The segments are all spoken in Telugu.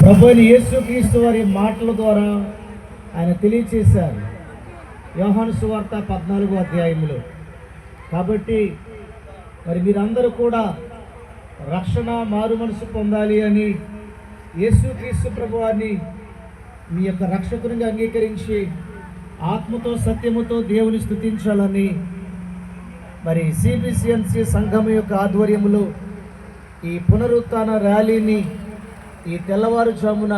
ప్రభువైన యేసుక్రీస్తు వారి మాటల ద్వారా ఆయన తెలియచేశారు యోహాను సువార్త 14వ అధ్యాయంలో. కాబట్టి మరి మీరందరూ కూడా రక్షణ మారు మనసు పొందాలి అని యేసుక్రీస్తు ప్రభువారిని మీ యొక్క రక్షకునిగా అంగీకరించి ఆత్మతో సత్యముతో దేవుని స్తుతించాలని మరి సిబిసిఎన్సి సంఘం యొక్క ఆధ్వర్యంలో ఈ పునరుత్థాన ర్యాలీని ఈ తెల్లవారుజామున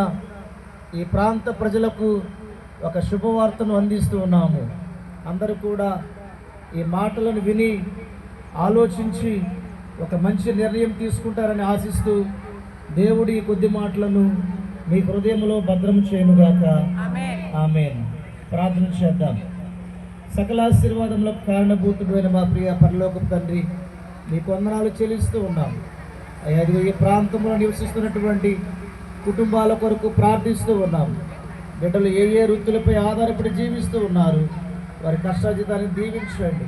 ఈ ప్రాంత ప్రజలకు ఒక శుభవార్తను అందిస్తూ ఉన్నాము. అందరూ కూడా ఈ మాటలను విని ఆలోచించి ఒక మంచి నిర్ణయం తీసుకుంటారని ఆశిస్తూ దేవుడి కొద్ది మాటలను మీ హృదయంలో భద్రం చేయనుగాక. ఆమేన్. ప్రార్థన చేద్దాం. సకల ఆశీర్వాదములకు కారణభూతుడైన మా ప్రియ పరలోకపు తండ్రి, మీకు వందనాలు చెల్లిస్తూ ఉన్నాం. అయ్యా, ఈ ప్రాంతంలో నివసిస్తున్నటువంటి కుటుంబాల కొరకు ప్రార్థిస్తూ ఉన్నాం. బిడ్డలు ఏ ఏ వృత్తులపై ఆధారపడి జీవిస్తూ ఉన్నారు, వారి కష్టార్జితాన్ని దీవించండి.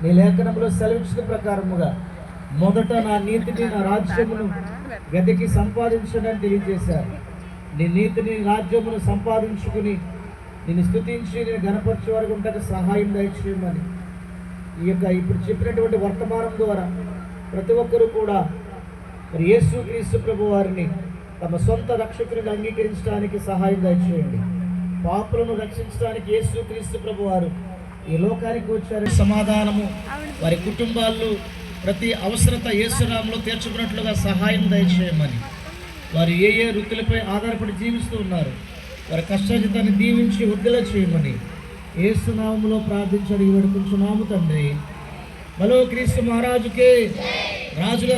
నీ లేఖనంలో సెలవించిన ప్రకారముగా మొదట నా నీతిని నా రాజ్యమును వెతికి సంపాదించండి అని తెలియజేశారు. నీ నీతిని రాజ్యమును సంపాదించుకుని నేను స్తుతించి నేను గణపరిచే వరకు ఉంటే సహాయం దయచేయమని ఈ యొక్క ఇప్పుడు చెప్పినటువంటి వర్తమానం ద్వారా ప్రతి ఒక్కరూ కూడా మరి యేసుక్రీస్తు ప్రభు వారిని తమ సొంత రక్షకునిగా అంగీకరించడానికి సహాయం దయచేయండి. పాపులను రక్షించడానికి యేసుక్రీస్తు ప్రభు వారు ఈ లోకానికి వచ్చారు. సమాధానము వారి కుటుంబాల్లో ప్రతి అవసరత యేసునామములో తీర్చుకున్నట్లుగా సహాయం దయచేయమని, వారు ఏ ఏ వృత్తులపై ఆధారపడి జీవిస్తూ ఉన్నారు, వారి కష్టార్జితాన్ని దీవించి వృద్ధిలో చేయమని యేసునామములో ప్రార్థించడి వేడుకుంటున్నాము తండ్రి. బలో క్రీస్తు మహారాజుకే రాజుల